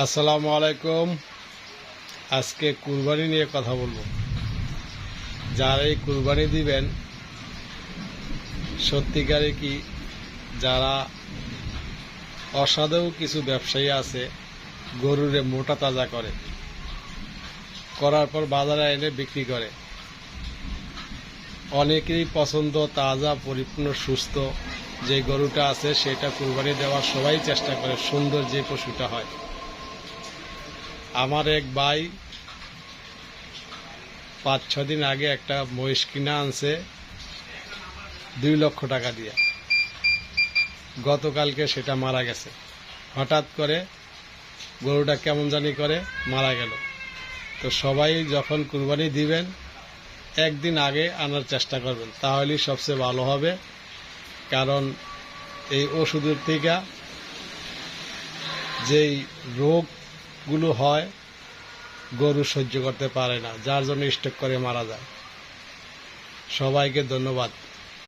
আসসালামু আলাইকুম। আজকে কুরবানি নিয়ে কথা বলবো। যারা এই কুরবানি দিবেন, সত্যিকারে কি যারা অসাধু কিছু ব্যবসায়ী আছে, গরুরে মোটা তাজা করার পর বাজারে এনে বিক্রি করে। অনেকেরই পছন্দ তাজা, পরিপূর্ণ, সুস্থ যে গরুটা আছে সেটা কুরবানি দেওয়ার সবাই চেষ্টা করে, সুন্দর যে পশুটা হয়। আমার এক ভাই 5-6 দিন আগে একটা মহিষ কিনা আনছে 2 লক্ষ টাকা দিয়ে। গতকালকে সেটা মারা গেছে। হঠাৎ করে গরুটা কেমন জানি করে মারা গেল। তো সবাই যখন কুরবানি দিবেন একদিন আগে আনার চেষ্টা করবেন, তাহলেই সবচেয়ে ভালো হবে। কারণ এই ওষুধের থেকে যেই রোগগুলো হয় গরু সহ্য করতে পারে না, যার জন্য স্ট্রোক করে মারা যায়। সবাইকে ধন্যবাদ।